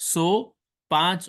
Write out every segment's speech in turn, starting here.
105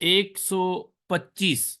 125,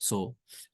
100,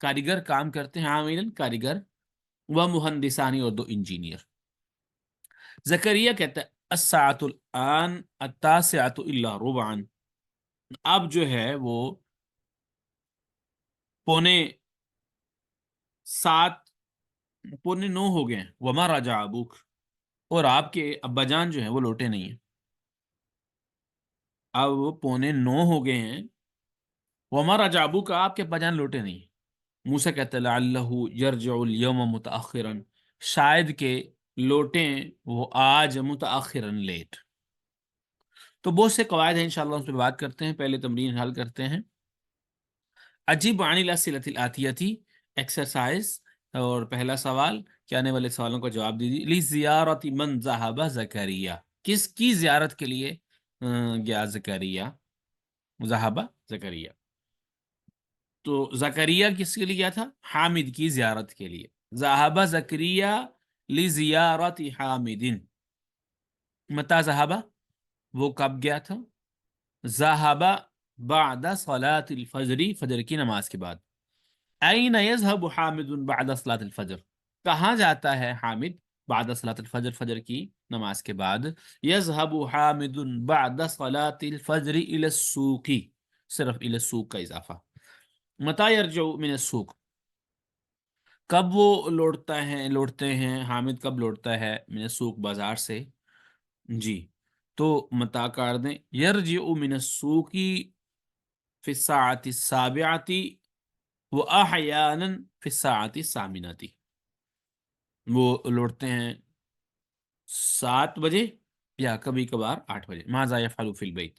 کاریگر کام کرتے ہیں، عاملن کاریگر، و مہندسانی اور 2 انجینئر۔ زکریا کہتا ہے الساعۃ الآن التاسعۃ الا ربعا، اب جو ہے وہ 7:45 9 ہو گئے ہیں، وما رجع ابوک، اور آپ کے ابا جان جو ہیں وہ لوٹے نہیں ہیں۔ اب 8:45 ہو گئے ہیں، وما رجع ابوک، آپ کے ابا جان لوٹے نہیں ہیں۔ موسیٰ کہتا ہے لعلہ یرجع اليوم متأخرا، شاید کہ لوٹیں وہ آج متأخرا لیٹ۔ تو بہت سے قواعد ہیں، انشاءاللہ اس پہ بات کرتے ہیں، پہلے تمرین حل کرتے ہیں۔ عجیب عن الاسئلۃ الآتیۃ، ایکسرسائز، اور پہلا سوال کہ آنے والے سوالوں کا جواب دیجیے۔ لزیارت من ذهب زکریا، کس کی زیارت کے لیے گیا زکریا، ذهب زکریا، تو زکریا کس کے لیے گیا تھا؟ حامد کی زیارت کے لیے۔ ذهب زکریا لزیارت حامد، متى ذهب، وہ کب گیا تھا؟ ذهب بعد صلاة الفجر، فجر کی نماز کے بعد۔ این یذهب حامد بعد صلاة الفجر، کہاں جاتا ہے حامد بعد صلاة الفجر، فجر کی نماز کے بعد؟ یذهب حامد بعد صلاة الفجر الى السوق، صرف الى السوق کا اضافہ۔ متى یرجع من السوق، کب وہ لوٹتے ہیں حامد، کب لوٹتا ہے من السوق، بازار سے؟ جی، تو متا کار دیں، یرجع من السوق فی الساعة السابعة واحیانا فی الساعة الثامنة، وہ لوٹتے ہیں 7 بجے یا کبھی کبھار 8 بجے۔ ماذا یفعل فی البیت،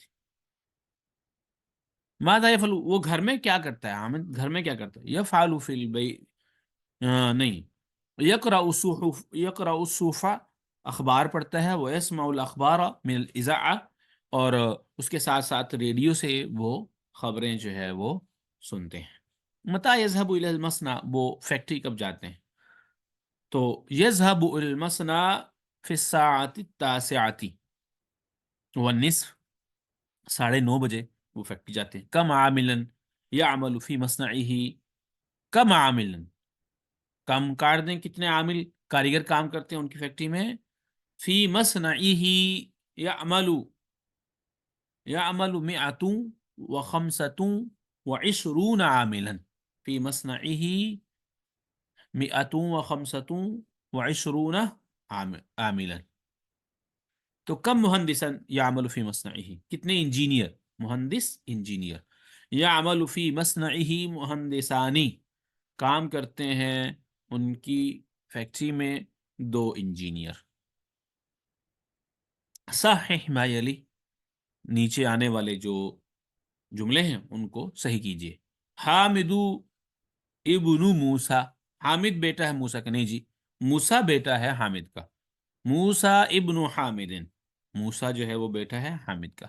ماذا یفعل، وہ گھر میں کیا کرتا ہے حامد، گھر میں کیا کرتا ہے؟ یفعل فی البیت نہیں، یقرأ الصحف، اخبار پڑھتا ہے، وہ یسمع الاخبار من الاذاعہ، اور اس کے ساتھ ساتھ ریڈیو سے وہ خبریں جو ہے وہ سنتے ہیں۔ متى یذهب الی المصنع، وہ فیکٹری کب جاتے ہیں؟ تو یذهب الی المصنع فی الساعة التاسعة والنصف، 9:30 بجے وہ فیکٹری جاتے ہیں۔ کم عاملا یعمل فی مصنعہ، کم عاملا، کم کار دیں کتنے عامل کاریگر کام کرتے ہیں ان کی فیکٹری میں؟ فی مصنعہ یعمل 125 عاملا، فی مصنعہ 125 عاملا، تو کم مہندسا یعمل فی مصنعہ، کتنے انجینئر، مہندس انجینئر، یعمل فی مصنعہ مہندسانی، کام کرتے ہیں ان کی فیکٹری میں 2 انجینئر۔ صحح ما یلی، نیچے آنے والے جو جملے ہیں ان کو صحیح کیجیے۔ حامد ابن موسیٰ، حامد بیٹا ہے موسیٰ کا، نہیں جی، موسیٰ بیٹا ہے حامد کا، موسیٰ ابن حامد، موسیٰ جو ہے وہ بیٹا ہے حامد کا۔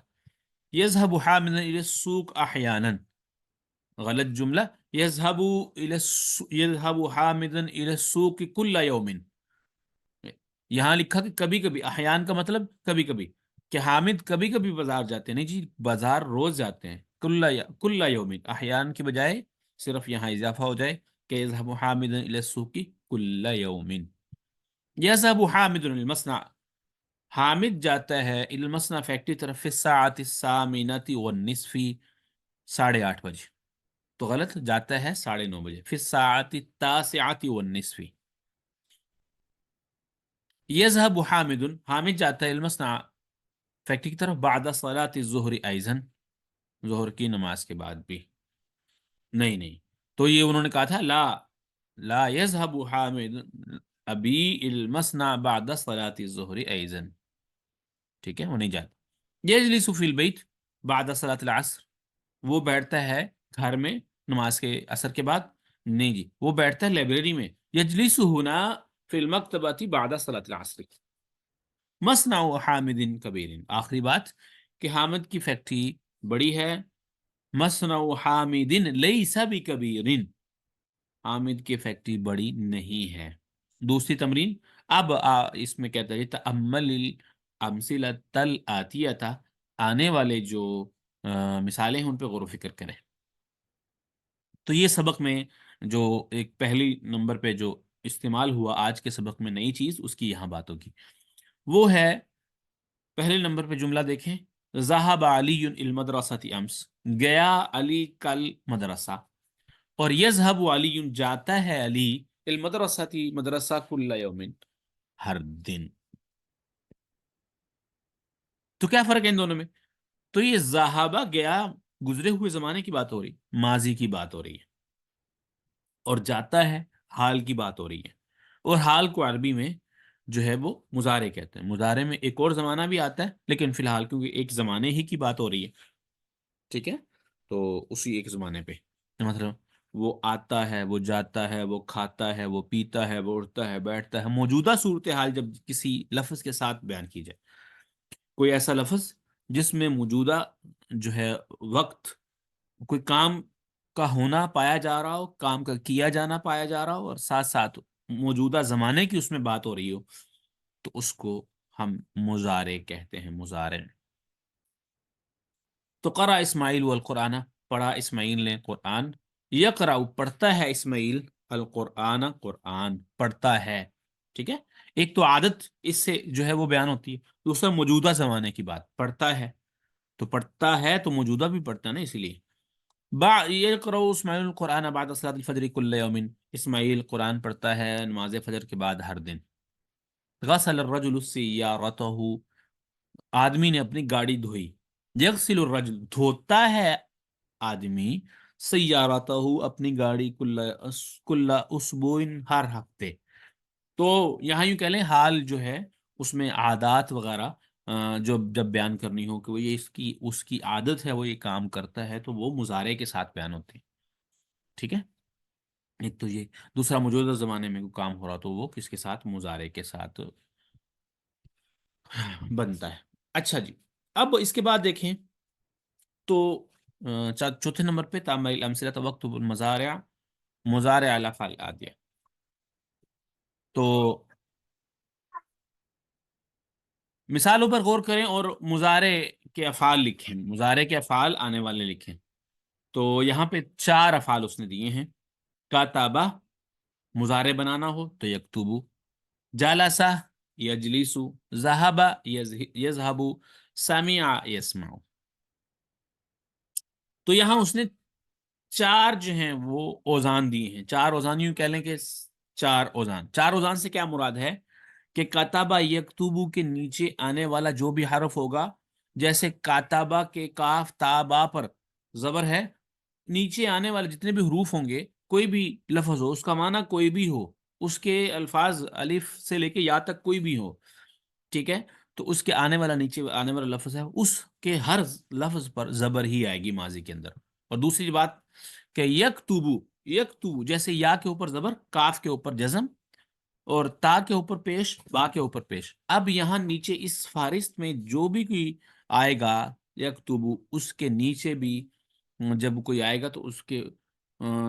یذهب حامد الی السوق احیانا، غلط جملہ، یذهب حامد الی السوق کل یوم، یہاں لکھا کہ کبھی کبھی، احیان کا مطلب کبھی کبھی، کہ حامد کبھی کبھی بازار جاتے ہیں، نہیں جی، بازار روز جاتے ہیں۔ کل یوم، احیان کی بجائے صرف یہاں اضافہ ہو جائے کہ یذهب حامد الی السوق کل یوم۔ یذهب حامد الی المصنع، حامد جاتا ہے الی المصنع فیکٹری طرف، فی الساعة الثامنة والنصف، 8:30 بجے، تو غلط، جاتا ہے 9:30 بجے، فی الساعة التاسعة والنصف۔ یذهب حامد، حامد جاتا ہے المصنع فیکٹری کی طرف، بعد صلاة الظہر ایضا، ظہر کی نماز کے بعد بھی، نہیں، تو یہ انہوں نے کہا تھا لا یذهب حامد ابی المصنع بعد صلاة الظہر ایضا، ٹھیک ہے، وہ نہیں جاتا۔ یجلس فی البیت بعد صلاة العصر، وہ بیٹھتا ہے گھر میں نماز کے عصر کے بعد، نہیں جی، وہ بیٹھتا ہے لائبریری میں۔ یجلس ہنا فی المکتبۃ بعد صلاة العصر، مصنع حامد کبیر، آخری بات کہ حامد کی فیکٹری بڑی ہے، مصنع حامد لیس بکبیر، حامد کی فیکٹری بڑی نہیں ہے۔ دوسری تمرین، اب اس میں کہتا ہے تأمل الامثلۃ الآتیۃ، آنے والے جو مثالیں ہیں ان پہ غور و فکر کریں۔ تو یہ سبق میں جو ایک پہلی نمبر پہ جو استعمال ہوا آج کے سبق میں نئی چیز، اس کی یہاں بات ہوگی. وہ ہے پہلے نمبر پہ جملہ دیکھیں، ذہب علی المدرسۃ امس، گیا علی کل مدرسہ. اور یذهب علی، جاتا ہے علی، المدرسۃ، مدرسہ، کل یوم، ہر دن. تو کیا فرق ہے ان دونوں میں؟ تو یہ ذہابہ گیا گزرے ہوئے زمانے کی بات ہو رہی، ماضی کی بات ہو رہی ہے، اور جاتا ہے حال کی بات ہو رہی ہے. اور حال کو عربی میں جو ہے وہ مضارع کہتے ہیں. مضارع میں ایک اور زمانہ بھی آتا ہے، لیکن فی الحال کیونکہ ایک زمانے ہی کی بات ہو رہی ہے، ٹھیک ہے، تو اسی ایک زمانے پہ مطلب وہ آتا ہے، وہ جاتا ہے، وہ کھاتا ہے، وہ پیتا ہے، وہ اٹھتا ہے، بیٹھتا ہے. موجودہ صورتحال جب کسی لفظ کے ساتھ بیان کی جائے، کوئی ایسا لفظ جس میں موجودہ جو ہے وقت، کوئی کام کا ہونا پایا جا رہا ہو، کام کا کیا جانا پایا جا رہا ہو، اور ساتھ ساتھ موجودہ زمانے کی اس میں بات ہو رہی ہو، تو اس کو ہم مضارع کہتے ہیں، مضارع. تو قرأ اسماعیل والقرآن، پڑھا اسماعیل نے قرآن. یقرأ، پڑھتا ہے اسماعیل، القرآن، قرآن پڑھتا ہے. ٹھیک ہے، ایک تو عادت اس سے جو ہے وہ بیان ہوتی ہے، دوسرا موجودہ زمانے کی بات، پڑھتا ہے تو پڑھتا ہے تو موجودہ بھی پڑھتا ہے نا، اسی لیے. یقرأ اسماعیل القرآن بعد صلاۃ الفجر کل یوم، اسماعیل قرآن پڑھتا ہے نماز فجر کے بعد ہر دن. غسل الرجل سیارتہ، آدمی نے اپنی گاڑی دھوئی. یغسل الرجل، دھوتا ہے آدمی، سیارتہ، اپنی گاڑی، کل اسبوع، ہر ہفتے. تو یہاں یوں کہہ لیں حال جو ہے اس میں عادات وغیرہ جو جب بیان کرنی ہو کہ وہ یہ اس کی عادت ہے، وہ یہ کام کرتا ہے، تو وہ مضارع کے ساتھ بیان ہوتی ہے. ٹھیک ہے، ایک تو یہ. دوسرا موجودہ زمانے میں کوئی کام ہو رہا تو وہ کس کے ساتھ؟ مضارع کے ساتھ بنتا ہے. اچھا جی، اب اس کے بعد دیکھیں تو چوتھے نمبر پہ تعمیل الامثلۃ واکتب المضارع، مضارع علی افعال العادیہ. تو مثالوں پر غور کریں اور مضارع کے افعال لکھیں، مضارع کے افعال آنے والے لکھیں. تو یہاں پہ 4 افعال اس نے دیے ہیں. کاتبہ، مضارع بنانا ہو تو یکتبو، جالسہ یجلسو، ذہب یذہب، سمع یسمع. تو یہاں اس نے 4 جو ہیں وہ اوزان دیے ہیں. 4 اوزان یوں کہہ لیں کہ 4 اوزان. 4 اوزان سے کیا مراد ہے کہ کاتبہ یکتبو کے نیچے آنے والا جو بھی حرف ہوگا، جیسے کاتبہ کے کاف تا با پر زبر ہے، نیچے آنے والے جتنے بھی حروف ہوں گے، کوئی بھی لفظ ہو، اس کا معنی کوئی بھی ہو، اس کے الفاظ الف سے لے کے یا تک کوئی بھی ہو، ٹھیک ہے، تو اس کے آنے والا نیچے آنے والا لفظ ہے، اس کے ہر لفظ پر زبر ہی آئے گی ماضی کے اندر. اور دوسری بات کہ یکتبو، یکتبو جیسے یا کے اوپر زبر، کاف کے اوپر جزم، اور تا کے اوپر پیش، با کے اوپر پیش. اب یہاں نیچے اس فہرست میں جو بھی کوئی آئے گا یکتبو، اس کے نیچے بھی جب کوئی آئے گا تو اس کے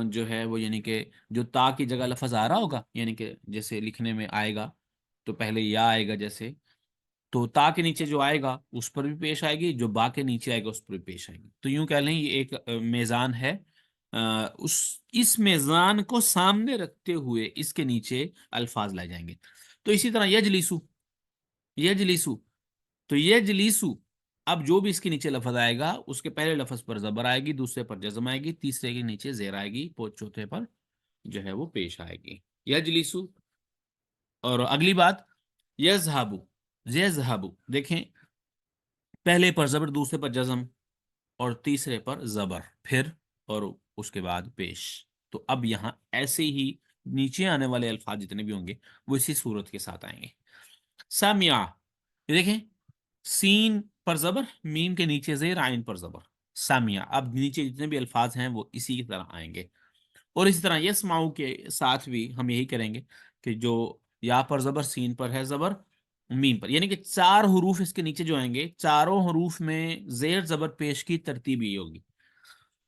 جو ہے وہ یعنی کہ جو تا کی جگہ لفظ آ رہا ہوگا، یعنی کہ جیسے لکھنے میں آئے گا تو پہلے یا آئے گا، جیسے تو تا کے نیچے جو آئے گا اس پر بھی پیش آئے گی، جو با کے نیچے آئے گا اس پر بھی پیش آئے گی. تو یوں کہہ لیں یہ ایک میزان ہے. اس میزان کو سامنے رکھتے ہوئے اس کے نیچے الفاظ لائے جائیں گے. تو اسی طرح یجلیسو، یجلیسو، تو یجلیسو، اب جو بھی اس کے نیچے لفظ آئے گا اس کے پہلے لفظ پر زبر آئے گی، دوسرے پر جزم آئے گی، تیسرے کے نیچے زیر آئے گی، چوتھے پر جو ہے وہ پیش آئے گی. یجلیسو. اور اگلی بات یذہبو، یذہبو دیکھیں پہلے پر زبر، دوسرے پر جزم، اور تیسرے پر زبر، پھر اور اس کے بعد پیش. تو اب یہاں ایسے ہی نیچے آنے والے الفاظ جتنے بھی ہوں گے وہ اسی صورت کے ساتھ آئیں گے. سامعہ، یہ دیکھیں سین پر زبر، میم کے نیچے زیر، عین پر زبر، سامعہ. اب نیچے جتنے بھی الفاظ ہیں وہ اسی کی طرح آئیں گے. اور اسی طرح یسمعو کے ساتھ بھی ہم یہی کریں گے کہ جو یا پر زبر، سین پر ہے زبر، میم پر، یعنی کہ 4 حروف اس کے نیچے جو آئیں گے، چاروں حروف میں زیر زبر پیش کی ترتیب یہ ہوگی.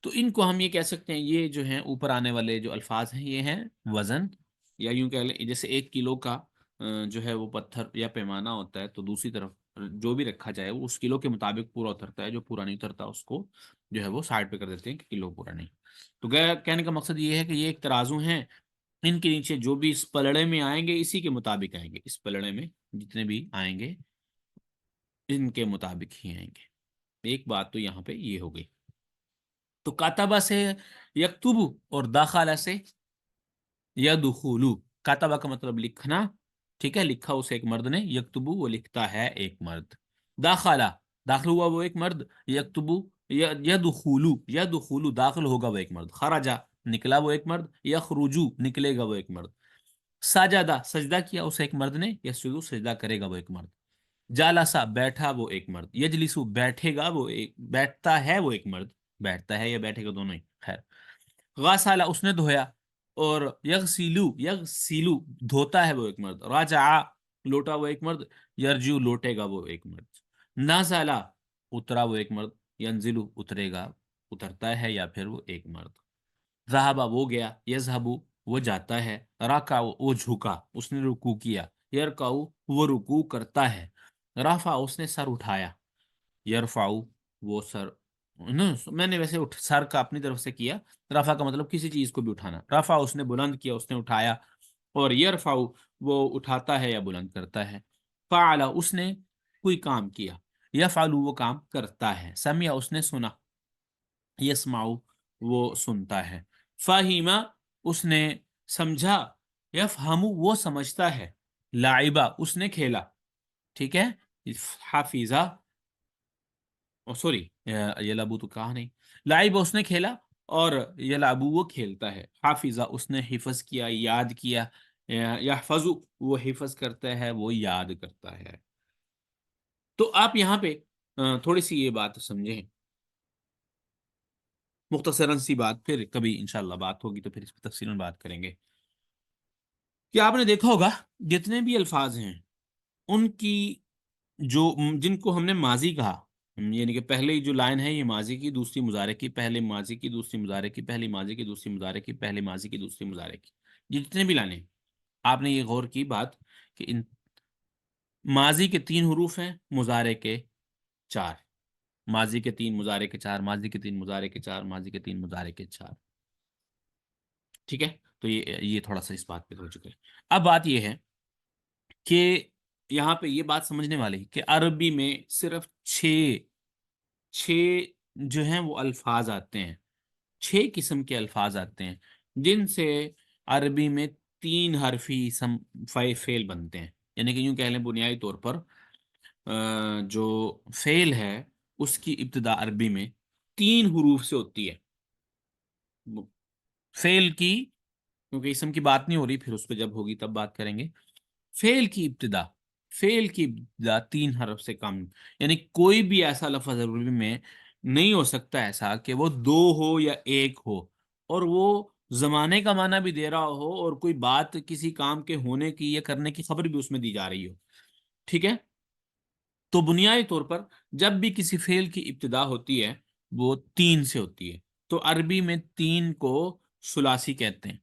تو ان کو ہم یہ کہہ سکتے ہیں، یہ جو ہیں اوپر آنے والے جو الفاظ ہیں یہ ہیں وزن، یا یوں کہہ لیں جیسے 1 کلو کا جو ہے وہ پتھر یا پیمانہ ہوتا ہے، تو دوسری طرف جو بھی رکھا جائے وہ اس کلو کے مطابق پورا اترتا ہے، جو پورا نہیں اترتا اس کو جو ہے وہ سائڈ پہ کر دیتے ہیں کہ کلو پورا نہیں۔ تو کہنے کا مقصد یہ ہے کہ یہ ایک ترازو ہیں، ان کے نیچے جو بھی اس پلڑے میں آئیں گے اسی کے مطابق آئیں گے، اس پلڑے میں جتنے بھی آئیں گے ان کے مطابق ہی آئیں گے۔ ایک بات تو یہاں پہ یہ ہو گئی۔ تو کاتبہ سے یکتبو اور داخلہ سے یدخلو، کاتبہ کا مطلب لکھنا، ٹھیک ہے، لکھا اسے ایک مرد نے، یکتبو وہ لکھتا ہے ایک مرد، داخلہ داخل ہوا وہ ایک مرد، یکتبو یدخلو یدخلو داخل ہوگا وہ ایک مرد، خرجہ نکلا وہ ایک مرد، یخرجو نکلے گا وہ ایک مرد، سجدہ سجدہ کیا اسے ایک مرد نے، یسجدو سجدہ کرے گا وہ ایک مرد، جالسا بیٹھا وہ ایک مرد، یجلسو بیٹھے گا وہ ایک، بیٹھتا ہے وہ ایک مرد، بیٹھتا ہے یا بیٹھے گا دونوں ہی، خیر۔ غسل اس نے دھویا، اور یغسلو یغسلو دھوتا ہے وہ ایک مرد، راجع لوٹا وہ ایک مرد، یرجو لوٹے گا وہ ایک مرد، نازل اترا وہ ایک مرد، ینزلو اترے گا اترتا ہے یا پھر وہ ایک مرد، ذہبا وہ گیا، یذهبو وہ جاتا ہے، رکع وہ جھکا اس نے رکوع کیا، یرکع وہ رکوع کرتا ہے، رفع اس نے سر اٹھایا، یرفع وہ سر میں نے ویسے سر کا اپنی طرف سے کیا، رفع کا مطلب کسی چیز کو بھی اٹھانا، رفع اس نے بلند کیا اس نے اٹھایا، اور یرفع وہ اٹھاتا ہے یا بلند کرتا ہے، فعل اس نے کوئی کام کیا، یفعل وہ کام کرتا ہے، سمع اس نے سنا، یسمع وہ سنتا ہے، فاہیمہ اس نے سمجھا، یفہم وہ سمجھتا ہے، لعبہ اس نے کھیلا، ٹھیک ہے، حافظہ سوری یلعبو تو کہا نہیں، لعبہ اس نے کھیلا، اور یلعبو وہ کھیلتا ہے، حافظہ اس نے حفظ کیا یاد کیا، یحفظ وہ حفظ کرتا ہے وہ یاد کرتا ہے۔ تو آپ یہاں پہ تھوڑی سی یہ بات سمجھیں، مختصراً سی بات، پھر کبھی انشاءاللہ بات ہوگی تو پھر اس پہ تفصیلاً بات کریں گے، کہ آپ نے دیکھا ہوگا جتنے بھی الفاظ ہیں ان کی جو جن کو ہم نے ماضی کہا، یعنی کہ پہلے جو لائن ہے یہ ماضی کی، دوسری مضارع کی، پہلے ماضی کی، دوسری مضارع کی، پہلی ماضی کی، دوسری مضارع کی، پہلے ماضی کی، دوسری مضارع کی، یہ جتنے بھی لائنیں ہیں، آپ نے یہ غور کی بات کہ ان ماضی کے 3 حروف ہیں، مضارع کے 4، ماضی کے 3 مضارع کے 4، ماضی کے 3 مضارع کے 4، ماضی کے 3 مضارع کے 4، ٹھیک ہے، تو یہ تھوڑا سا اس بات پہ ہو چکے۔ اب بات یہ ہے کہ یہاں پہ یہ بات سمجھنے والی کہ عربی میں صرف 6 جو ہیں وہ الفاظ آتے ہیں، 6 قسم کے الفاظ آتے ہیں جن سے عربی میں 3 حرفی اسم فعل بنتے ہیں، یعنی کہ یوں کہہ لیں بنیادی طور پر جو فعل ہے اس کی ابتدا عربی میں 3 حروف سے ہوتی ہے، فعل کی، کیونکہ اسم کی بات نہیں ہو رہی، پھر اس پہ جب ہوگی تب بات کریں گے، فعل کی ابتدا، فعل کی ابتدا 3 حرف سے کم، یعنی کوئی بھی ایسا لفظ عربی میں نہیں ہو سکتا ایسا کہ وہ 2 ہو یا 1 ہو، اور وہ زمانے کا معنی بھی دے رہا ہو، اور کوئی بات کسی کام کے ہونے کی یا کرنے کی خبر بھی اس میں دی جا رہی ہو، ٹھیک ہے۔ تو بنیادی طور پر جب بھی کسی فعل کی ابتدا ہوتی ہے وہ 3 سے ہوتی ہے، تو عربی میں 3 کو ثلاثی کہتے ہیں،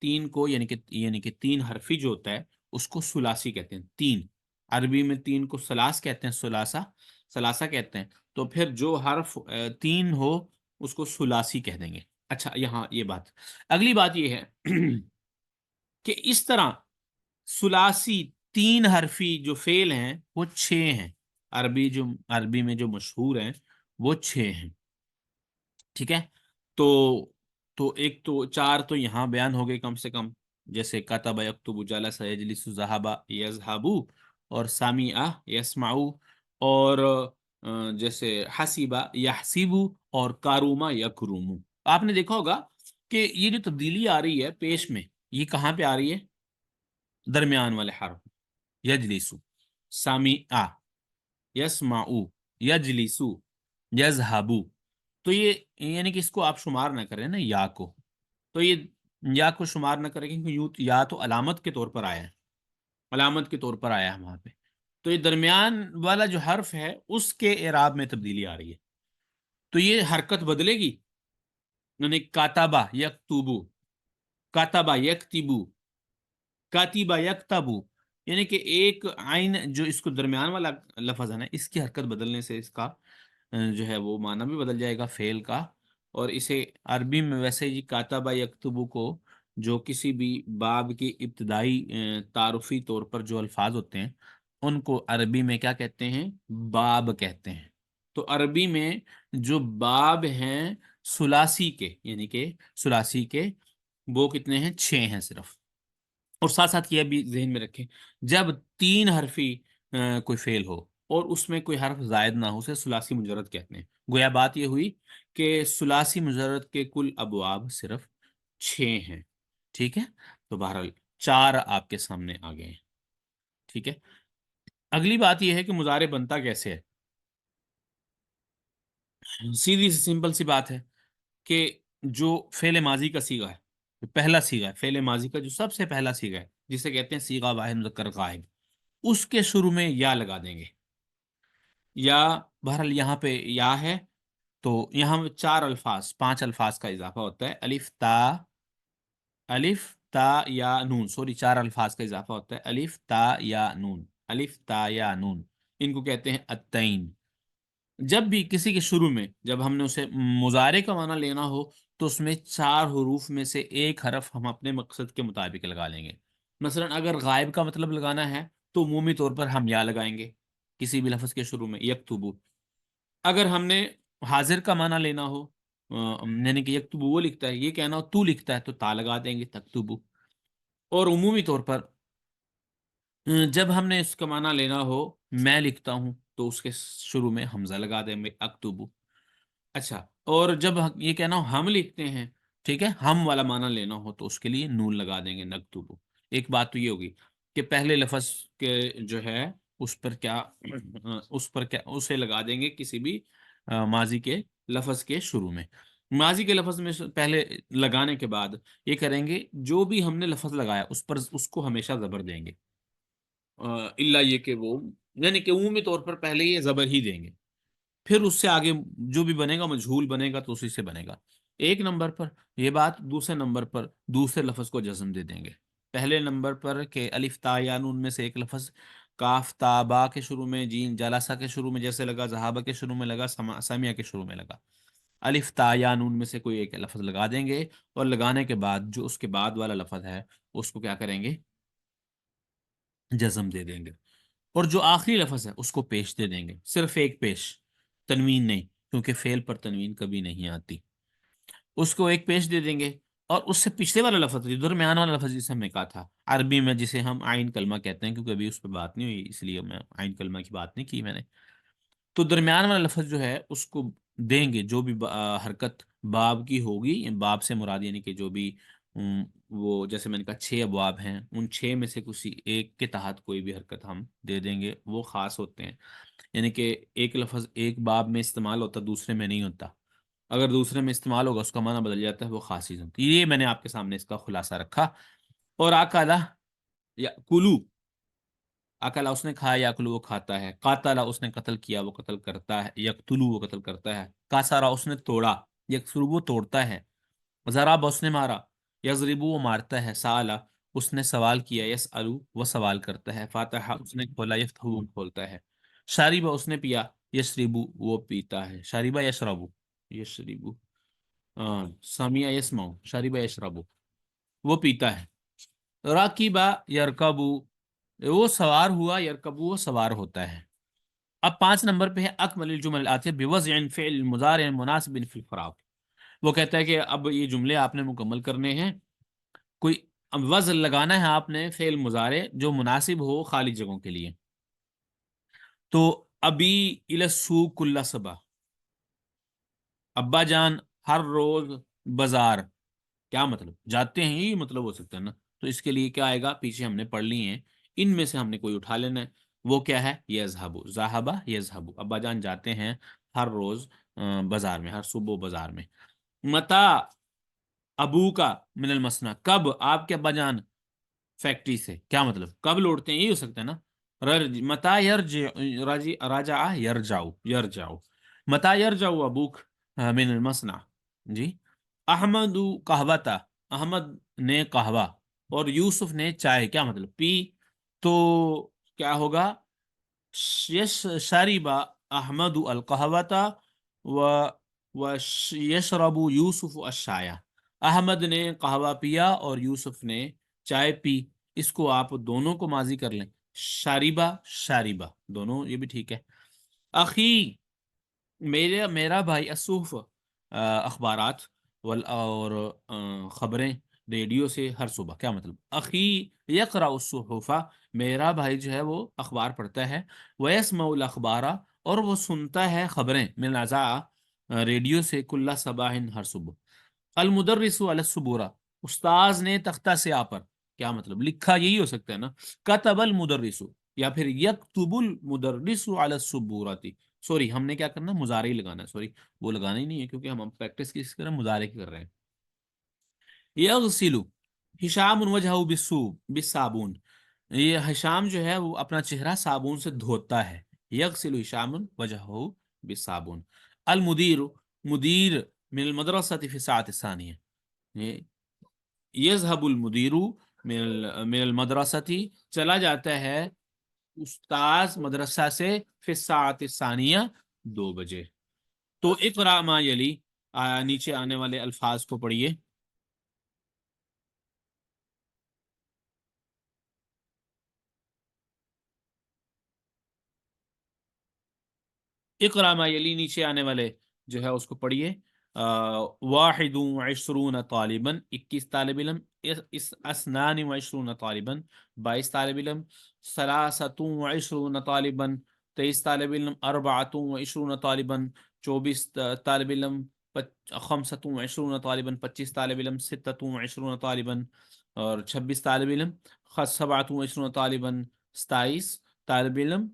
3 کو یعنی کہ 3 حرفی جو ہوتا ہے اس کو ثلاثی کہتے ہیں، 3 عربی میں 3 کو ثلاث کہتے ہیں، ثلاثہ کہتے ہیں، تو پھر جو حرف 3 ہو اس کو ثلاثی کہہ دیں گے۔ اچھا یہاں یہ بات، اگلی بات یہ ہے کہ اس طرح ثلاثی 3 حرفی جو فعل ہیں وہ 6 ہیں، عربی میں جو مشہور ہیں وہ 6 ہیں، ٹھیک ہے۔ تو ایک تو 4 تو یہاں بیان ہو گئے کم سے کم، جیسے کتب یکتب، جلس یجلس، ذہب یذهب، اور سمع یسمع، اور جیسے حسب یحسب، اور کاروما یکروم۔ آپ نے دیکھا ہوگا کہ یہ جو تبدیلی آ رہی ہے پیش میں، یہ کہاں پہ آ رہی ہے؟ درمیان والے حرف، یجلس، سمع، یسمع، یجلس، یذهب، تو یہ یعنی کہ اس کو آپ شمار نہ کریں نا یا کو، تو یہ یا کو شمار نہ کریں کیونکہ یا تو علامت کے طور پر آیا ہے، علامت کے طور پر آیا ہے وہاں پہ، تو یہ درمیان والا جو حرف ہے اس کے اعراب میں تبدیلی آ رہی ہے، تو یہ حرکت بدلے گی، یعنی کاتبہ یکتبو، کاتبہ یکتبو، کاتبہ یکتبو، یعنی کہ ایک عین جو اس کو درمیان والا لفظ ہے نا، اس کی حرکت بدلنے سے اس کا جو ہے وہ معنی بھی بدل جائے گا فعل کا. اور اسے عربی میں ویسے جی کاتبہ یکتبو کو جو کسی بھی باب کی ابتدائی تعارفی طور پر جو الفاظ ہوتے ہیں ان کو عربی میں کیا کہتے ہیں؟ باب کہتے ہیں. تو عربی میں جو باب ہیں ثلاثی کے، یعنی کہ ثلاثی کے وہ کتنے ہیں؟ 6 ہیں صرف. اور ساتھ ساتھ یہ بھی ذہن میں رکھیں، جب 3 حرفی کوئی فعل ہو اور اس میں کوئی حرف زائد نہ ہو اسے ثلاثی مجرد کہتے ہیں. گویا بات یہ ہوئی کہ ثلاثی مجرد کے کل ابواب صرف 6 ہیں. ٹھیک ہے، تو بہرحال 4 آپ کے سامنے آ گئے ہیں. ٹھیک ہے، اگلی بات یہ ہے کہ مضارع بنتا کیسے ہے. سیدھی سی سمپل سی بات ہے کہ جو فعل ماضی کا صیغہ ہے، پہلا صیغہ ہے فعل ماضی کا، جو سب سے پہلا صیغہ ہے جسے کہتے ہیں صیغہ واحد مذکر غائب، اس کے شروع میں یا لگا دیں گے. یا بہرحال یہاں پہ یا ہے تو یہاں 4 الفاظ 5 الفاظ کا اضافہ ہوتا ہے. الف تا یا نون، سوری 4 الفاظ کا اضافہ ہوتا ہے. الف تا یا نون، الف تا یا نون، ان کو کہتے ہیں التین. جب بھی کسی کے شروع میں جب ہم نے اسے مضارع کا معنی لینا ہو تو اس میں 4 حروف میں سے ایک حرف ہم اپنے مقصد کے مطابق لگا لیں گے. مثلا اگر غائب کا مطلب لگانا ہے تو عمومی طور پر ہم یا لگائیں گے کسی بھی لفظ کے شروع میں، یکتبو. اگر ہم نے حاضر کا معنی لینا ہو، یعنی کہ یکتبو وہ لکھتا ہے، یہ کہنا ہو تو لکھتا ہے، تو تا لگا دیں گے تکتبو. اور عمومی طور پر جب ہم نے اس کا معنی لینا ہو میں لکھتا ہوں تو اس کے شروع میں حمزہ لگا دیں گے اکتبو. اچھا، اور جب یہ کہنا ہو ہم لکھتے ہیں، ٹھیک ہے، ہم والا معنی لینا ہو تو اس کے لیے نون لگا دیں گے نکتبو. ایک بات تو یہ ہوگی کہ پہلے لفظ کے جو ہے اس پر کیا اسے لگا دیں گے کسی بھی ماضی کے لفظ کے شروع میں. ماضی کے لفظ میں پہلے لگانے کے بعد یہ کریں گے جو بھی ہم نے لفظ لگایا اس پر اس کو ہمیشہ زبر دیں گے، الا یہ کہ وہ، یعنی کہ عمومی طور پر پہلے یہ زبر ہی دیں گے. پھر اس سے آگے جو بھی بنے گا مجہول بنے گا تو اسی سے بنے گا. ایک نمبر پر یہ بات، دوسرے نمبر پر دوسرے لفظ کو جزم دے دیں گے. پہلے نمبر پر کہ الف تا یا نون میں سے ایک لفظ کاف تا با کے شروع میں، جین جلسہ کے شروع میں جیسے لگا، ذہابہ کے شروع میں لگا، سمیہ کے شروع میں لگا. الف تا یا نون میں سے کوئی ایک لفظ لگا دیں گے اور لگانے کے بعد جو اس کے بعد والا لفظ ہے اس کو کیا کریں گے؟ جزم دے دیں گے. اور جو آخری لفظ ہے اس کو پیش دے دیں گے، صرف ایک پیش، تنوین نہیں، کیونکہ فعل پر تنوین کبھی نہیں آتی. اس کو ایک پیش دے دیں گے. اور اس سے پچھلے والا لفظ جو درمیان والا لفظ جسے ہم نے کہا تھا عربی میں جسے ہم عین کلمہ کہتے ہیں، کیونکہ ابھی اس پہ بات نہیں ہوئی اس لیے میں عین کلمہ کی بات نہیں کی میں نے. تو درمیان والا لفظ جو ہے اس کو دیں گے جو بھی حرکت باب کی ہوگی. باب سے مراد یعنی کہ جو بھی وہ جیسے میں نے کہا 6 ابواب ہیں، ان 6 میں سے کسی ایک کے تحت کوئی بھی حرکت ہم دے دیں گے. وہ خاص ہوتے ہیں، یعنی کہ ایک لفظ ایک باب میں استعمال ہوتا دوسرے میں نہیں ہوتا. اگر دوسرے میں استعمال ہوگا اس کا معنی بدل جاتا ہے، وہ خاص چیز ہوتی ہے. یہ میں نے آپ کے سامنے اس کا خلاصہ رکھا. اور آکالا یا کلو، اکلا اس نے کھایا، یاکلو وہ کھاتا ہے. قاتلا اس نے قتل کیا، وہ قتل کرتا ہے. یقتلو وہ قتل کرتا ہے. کاسارا اس نے توڑا، یکسرو وہ توڑتا ہے. ضرب اس نے مارا، یضربو وہ مارتا ہے. سالا اس نے سوال کیا، یسالو وہ سوال کرتا ہے. فاتحہ اس نے کھولا، یفتحو وہ کھولتا ہے. شاربہ اس نے پیا، یشربو وہ پیتا ہے. شاربہ یشربو، یشربو، سامع یسمعو، شاربہ یشربو وہ پیتا ہے. راکبہ یرکبو وہ سوار ہوا، یرکبو وہ سوار ہوتا ہے. اب 5 نمبر پہ ہے اکمل الجمل الاتیہ بوضع فعل مضارع مناسب فی الفراغ. وہ کہتا ہے کہ اب یہ جملے آپ نے مکمل کرنے ہیں، کوئی وزن لگانا ہے آپ نے فعل مضارع جو مناسب ہو خالی جگہوں کے لیے. تو ابی الی السوق کل صبح، ابا جان ہر روز بازار، کیا مطلب؟ جاتے ہیں، یہ مطلب ہو سکتا ہے نا. تو اس کے لیے کیا آئے گا؟ پیچھے ہم نے پڑھ لی ہیں، ان میں سے ہم نے کوئی اٹھا لینا ہے. وہ کیا ہے؟ یذهب، ذهب یذهب، ابا جان جاتے ہیں ہر روز بازار میں، ہر صبح بازار میں. متا ابو کا من المصنع، کب آپ کے ابا جان فیکٹری سے، کیا مطلب کب لوٹتے ہیں، یہ ہو سکتا ہے نا. متا راجع یرجعو، یرجعو متا یرجعو ابوک من المصنع. جی. احمد قہوتا، احمد نے قہوہ اور یوسف نے چائے، کیا مطلب؟ پی. تو کیا ہوگا؟ یش شریبا احمد القہوتا و یشرب یوسف الشایا، احمد نے قہوہ پیا اور یوسف نے چائے پی. اس کو آپ دونوں کو ماضی کر لیں، شاریبا شاریبا دونوں، یہ بھی ٹھیک ہے. اخی، میرا بھائی، الصحف اخبارات اور خبریں ریڈیو سے ہر صبح. کیا مطلب؟ اخی یقرأ الصحف، میرا بھائی جو ہے وہ اخبار پڑھتا ہے. ویسمع الاخبار، اور وہ سنتا ہے خبریں، من الاذاعہ ریڈیو سے، کل صباح ہر صبح. المدرس علی السبورہ، استاذ نے تختہ سیاہ پر. کیا مطلب؟ لکھا، یہی ہو سکتا ہے نا، کتب المدرس، یا پھر یکتب المدرس علی السبورۃ. سوری، ہم نے کیا کرنا، مضارع ہی لگانا ہے. سوری، وہ لگانا ہی نہیں ہے کیونکہ ہم پریکٹس کس کر رہے ہیں، مضارع کی کر رہے ہیں. یغسل ہشام وجہہ بالصابون، یہ ہشام جو ہے وہ اپنا چہرہ صابن سے دھوتا ہے. یغسل ہشام وجہہ بالصابون. المدیر، مدیر من المدرسۃ فی الساعۃ الثانیہ، یذهب المدیر من المدرسۃ، چلا جاتا ہے استاذ مدرسہ سے، فی الساعۃ الثانیہ 2 بجے. تو اقرا ما یلی، نیچے آنے والے الفاظ کو پڑھیے. اقرا ما یلی، نیچے آنے والے جو ہے اس کو پڑھیے. واحد و عشرون طالباً، 21 طالب علم. اسنان و عشرون طالباً، 22 طالب علم. ثلاثۃ و عشرون طالباً، 23 طالب علم. اربعۃ و عشرون طالباً، 24 طالب علم. خمسۃ و عشرون طالباً، 25 طالب علم. ستۃ و عشرون طالباً، اور 26 طالب علم. سبعۃ و عشرون طالباً، 27 طالب علم.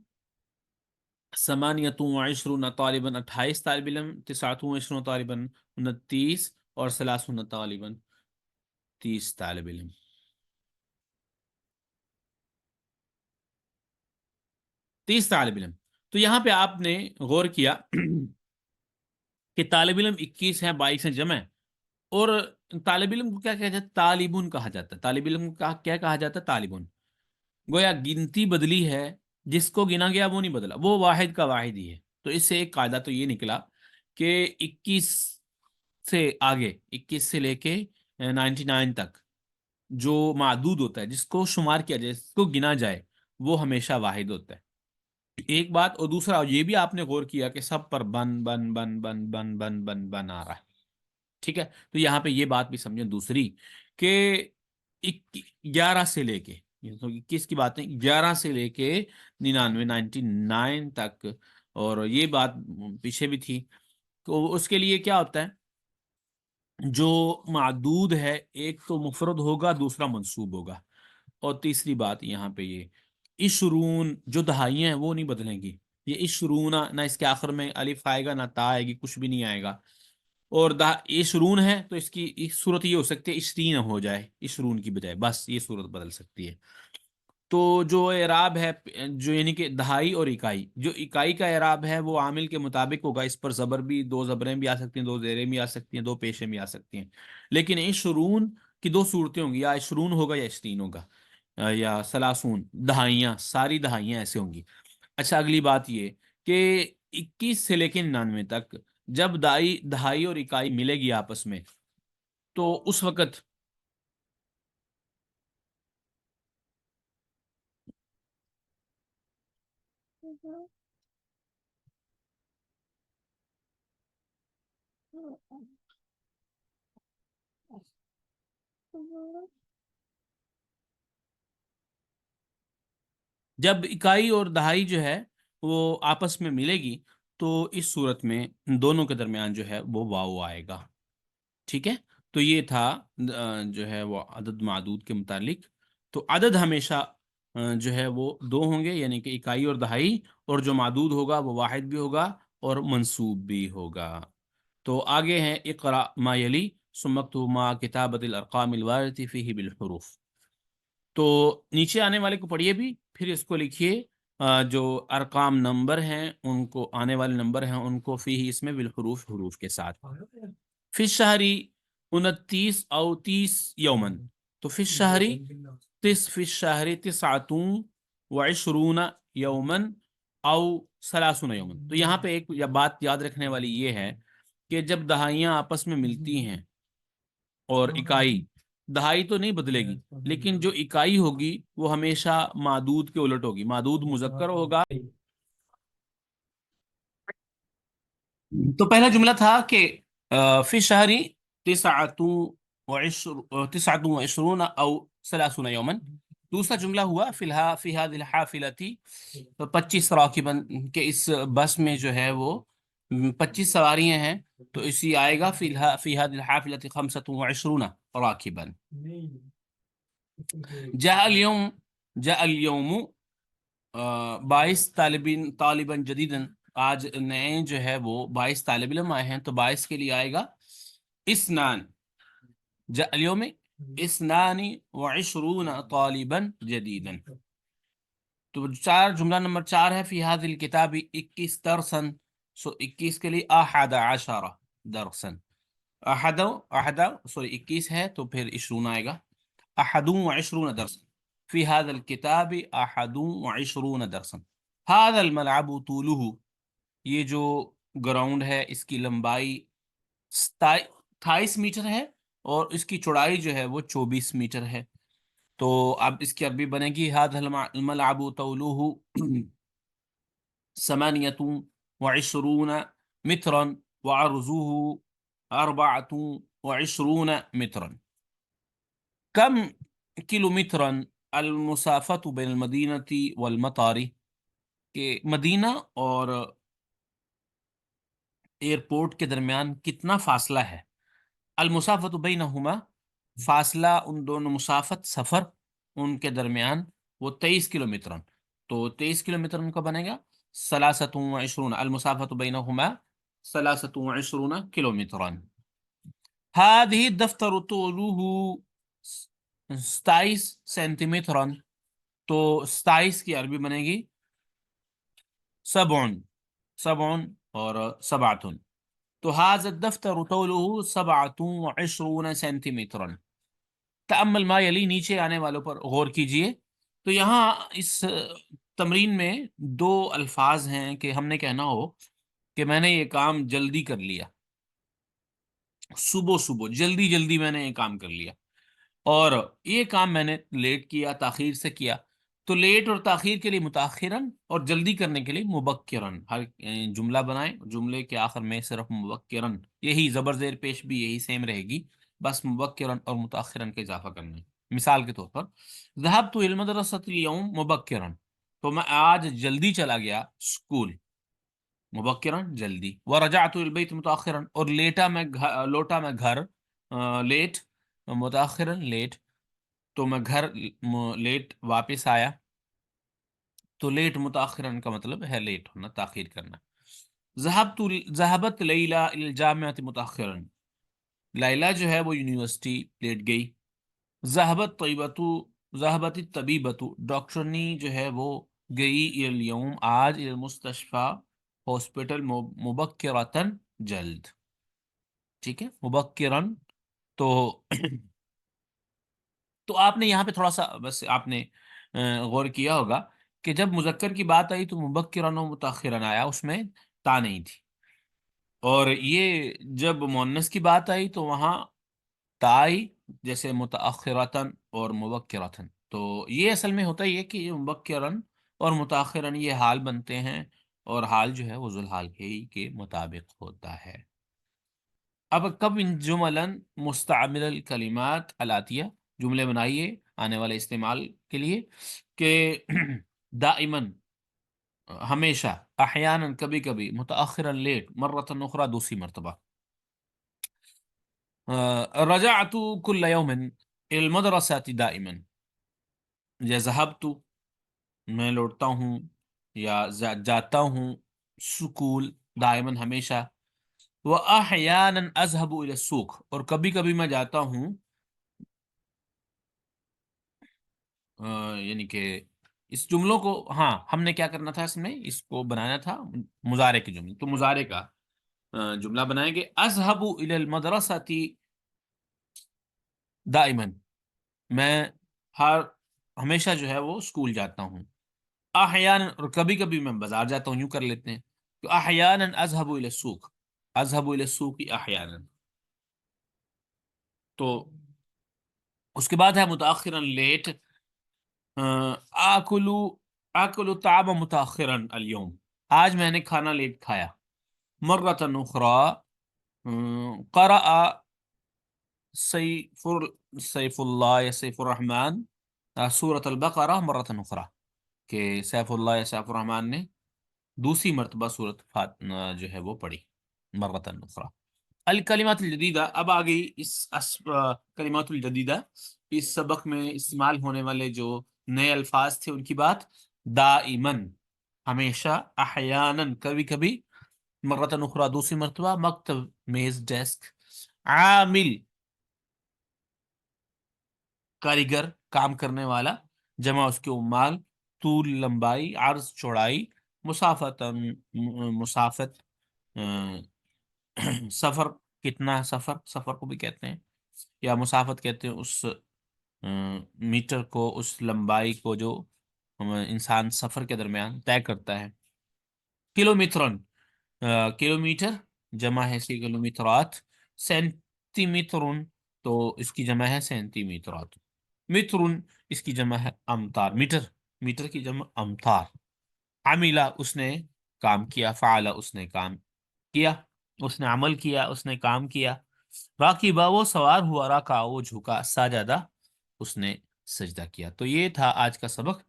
ثمانیۃ و عشرون طالباً، 28 طالب علم. تسعۃ و عشرون طالباً، 29. اور ثلاثون طالباً، 30 طالب علم. 30 طالب علم. تو یہاں پہ آپ نے غور کیا کہ طالب علم 21 ہیں، 22 ہیں جمع ہے. اور طالب علم کو کیا کہا جاتا ہے؟ طالبون کہا جاتا ہے. طالب علم کو کیا کہا جاتا ہے؟ طالبون. گویا گنتی بدلی ہے، جس کو گنا گیا وہ نہیں بدلا، وہ واحد کا واحد ہی ہے. تو اس سے ایک قاعدہ تو یہ نکلا کہ 21 سے آگے، 21 سے لے کے 99 تک جو معدود ہوتا ہے، جس کو شمار کیا جائے، جس کو گنا جائے، وہ ہمیشہ واحد ہوتا ہے. ایک بات. اور دوسرا یہ بھی آپ نے غور کیا کہ سب پر بن بن بن بن بن بن بن بن آ رہا ہے. ٹھیک ہے، تو یہاں پہ یہ بات بھی سمجھیں دوسری، کہ 11 سے لے کے، 21 کی باتیں، 11 سے لے کے 99 99 تک. اور یہ بات پیچھے بھی تھی. تو اس کے لیے کیا ہوتا ہے؟ جو معدود ہے، ایک تو مفرد ہوگا، دوسرا منصوب ہوگا. اور تیسری بات یہاں پہ یہ، عشرون جو دہائیاں ہیں وہ نہیں بدلیں گی. یہ عشرون، نہ اس کے آخر میں الف آئے گا، نہ تا آئے گی، کچھ بھی نہیں آئے گا. اور عشرون ہے تو اس کی ایک صورت یہ ہو سکتی ہے عشرین ہو جائے عشرون کی بجائے، بس یہ صورت بدل سکتی ہے. تو جو اعراب ہے، جو یعنی کہ دہائی اور اکائی، جو اکائی کا اعراب ہے وہ عامل کے مطابق ہوگا. اس پر زبر بھی، 2 زبریں بھی آ سکتی ہیں، 2 زیریں بھی آ سکتی ہیں، 2 پیشیں بھی آ سکتی ہیں. لیکن عشرون کی 2 صورتیں ہوں گی، یا عشرون ہوگا یا عشرین ہوگا، یا سلاسون، دہائیاں، ساری دہائیاں ایسے ہوں گی. اچھا، اگلی بات یہ کہ 21 سے لے کے 99 تک جب دہائی اور اکائی ملے گی آپس میں، تو اس وقت جب اکائی اور دہائی جو ہے وہ آپس میں ملے گی، تو اس صورت میں دونوں کے درمیان جو ہے وہ واو آئے گا. ٹھیک ہے، تو یہ تھا جو ہے وہ عدد معدود کے متعلق. تو عدد ہمیشہ جو ہے وہ 2 ہوں گے، یعنی کہ اکائی اور دہائی. اور جو معدود ہوگا وہ واحد بھی ہوگا اور منصوب بھی ہوگا. تو آگے ہیں اقرا ما یلی ثم اکتب ما کتابت الارقام الوارث فیہ بالحروف. تو نیچے آنے والے کو پڑھیے بھی، پھر اس کو لکھیے. جو ارقام نمبر ہیں، ان کو، آنے والے نمبر ہیں، ان کو فی اس میں بالحروف، حروف کے ساتھ. فی الشہری 29 او 30 یومن. تو فی الشہری فی الشہری 9 وعشرون یومن او سلاسون یومن. تو یہاں پہ ایک بات یاد رکھنے والی یہ ہے کہ جب دہائیاں آپس میں ملتی ہیں اور اکائی، دہائی تو نہیں بدلے گی لیکن جو اکائی ہوگی وہ ہمیشہ معدود کے الٹ ہوگی. معدود مذکر ہوگا. تو پہلا جملہ تھا کہ فی شہری تسعۃ وعشرون او ثلاثون یومن. دوسرا جملہ ہوا فی هذه الحافلة 25 راکبن، کہ اس بس میں جو ہے وہ 25 سواریاں ہیں. تو اسی آئے گا فی هذه الحافلة 25 راکبا. جاء اليوم 22 طالباً جدیداً. آج نئے جو ہے وہ 22 طالب علم آئے ہیں. تو 22 کے لیے آئے گا اسنان. جاء اليوم 22 طالباً جدیداً. تو جملہ نمبر 4 ہے فی هذه الکتاب 21 درساً. 21 کے لیے 11 درساً. 21 ہے تو پھر 20 آئے گا. 21 درساً فی هذا الکتاب 21 درساً. هذا الملعب طوله، یہ جو گراؤنڈ ہے اس کی لمبائی 28 میٹر ہے اور اس کی چوڑائی جو ہے وہ 24 میٹر ہے. تو اب اس کی عربی بنے گی هذا الملعب طوله 28 مترا وعرضه 24 مترا. کم کلومیٹرا المسافت بین المدینہ والمطار، کہ مدینہ اور ایئرپورٹ کے درمیان کتنا فاصلہ ہے. المسافت بینہما، فاصلہ ان دونوں، مسافت سفر ان کے درمیان وہ 23 کلومیٹر. تو 23 کلومیٹر کا بنے گا 23 المسافت بینہما 23 کلومیٹر. هذه الدفتر طوله 27 سینٹی میٹر. تو 27 کی عربی بنے گی 7 اور 7. تو هذا الدفتر طوله 27 سینٹی میٹر. تأمل ما یلی، نیچے آنے والوں پر غور کیجئے. تو یہاں اس تمرین میں 2 الفاظ ہیں کہ ہم نے کہنا ہو کہ میں نے یہ کام جلدی کر لیا، صبح جلدی میں نے یہ کام کر لیا، اور یہ کام میں نے لیٹ کیا، تاخیر سے کیا. تو لیٹ اور تاخیر کے لیے متاخرن اور جلدی کرنے کے لیے مبکرن. ہر جملہ بنائیں، جملے کے آخر میں صرف مبکرن، یہی زبر زیر پیش بھی یہی سیم رہے گی، بس مبکرن اور متاخرن کا اضافہ کرنا ہے. مثال کے طور پر ذهبت الى المدرسة اليوم مبکرا، تو میں آج جلدی چلا گیا اسکول، مبکرن جلدی. ورجعت الى البيت متاخرا، اور لوٹا میں گھر لیٹ، متاخرن لیٹ. تو میں گھر لیٹ واپس آیا. تو لیٹ متاخرن کا مطلب ہے لیٹ ہونا، تاخیر کرنا. ذهبت لیلہ الى الجامعۃ متاخرا، لیلہ جو ہے وہ یونیورسٹی لیٹ گئی. ذهبت الطبیبۃ، ڈاکٹرنی جو ہے وہ گئی الى اليوم آج، الى المستشفى ہاسپٹل، مبکرتاً جلد. ٹھیک ہے، مبکرن. تو تو آپ نے یہاں پہ تھوڑا سا بس آپ نے غور کیا ہوگا کہ جب مذکر کی بات آئی تو مبکرن و متاخرن آیا، اس میں تا نہیں تھی. اور یہ جب مؤنث کی بات آئی تو وہاں تا آئی، جیسے متاخرتن اور مبکرتن. تو یہ اصل میں ہوتا ہی ہے کہ یہ مبکرن اور متاخرن یہ حال بنتے ہیں، اور حال جو ہے وہ ذوالحال کے مطابق ہوتا ہے. اب کب ان جملن مستعمل الکلمات الاتیہ، جملے بنائیے آنے والے استعمال کے لیے کہ دائماً ہمیشہ، احیانا کبھی کبھی، متاخرا لیٹ، مرۃ اخرى دوسری مرتبہ. رجعت كل يوم الى المدرسة دائما، یا ذهبت میں لوٹتا ہوں یا جاتا ہوں سکول، دائما ہمیشہ. واحیانا اذهب الى السوق، اور کبھی کبھی میں جاتا ہوں، یعنی کہ اس جملوں کو، ہاں ہم نے کیا کرنا تھا، اس میں اس کو بنانا تھا مضارع کے جملے. تو مضارع کا جملہ بنائیں گے اذهب الى المدرسة دائما، میں ہمیشہ جو ہے وہ اسکول جاتا ہوں. احیانا، اور کبھی کبھی میں بازار جاتا ہوں، یوں کر لیتے ہیں. تو احیانا اذهب الى السوق، اذهب الى السوق احیانا. تو اس کے بعد ہے متاخرا لیٹ. آکلو، آکلو طعام متاخرا اليوم، آج میں نے کھانا لیٹ کھایا. مرۃ اخرى قرأ سیف سیف اللہ یا سیف الرحمن سورۃ البقرہ مرۃ اخرى، کہ سیف اللہ یا سیف الرحمن نے دوسری مرتبہ سورۃ جو ہے وہ پڑھی مرۃ اخرى. الکلمات الجدیدہ، اب آ گئی کلمات الجدیدہ، اس سبق میں استعمال ہونے والے جو نئے الفاظ تھے ان کی بات. دائمن ہمیشہ، احیانا کبھی کبھی، مرۃ اخرى دوسری مرتبہ، مکتب میز ڈیسک. عامل کاریگر کام کرنے والا، جمع اس کے عمال. طول لمبائی، عرض چوڑائی. مسافت مسافت سفر کتنا، سفر، سفر کو بھی کہتے ہیں، یا مسافت کہتے ہیں اس میٹر کو، اس لمبائی کو جو انسان سفر کے درمیان طے کرتا ہے. کلو میٹرن کلو میٹر، جمع ہے سی کلو میٹرات. سینٹی میٹرن تو اس کی جمع ہے سینٹی میٹرات. مترن اس کی جمع ہے امتار، میٹر، میٹر کی جمع امتار. عملہ اس نے کام کیا، فعل اس نے کام کیا، اس نے عمل کیا، اس نے کام کیا. راکبہ وہ سوار ہوا، رکع وہ جھکا، سجدہ اس نے سجدہ کیا. تو یہ تھا آج کا سبق،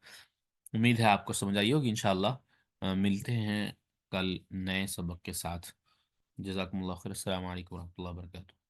امید ہے آپ کو سمجھ آئی ہوگی انشاءاللہ. ملتے ہیں کل نئے سبق کے ساتھ. جزاکم اللہ خیر، السلام علیکم ورحمۃ اللہ وبرکاتہ.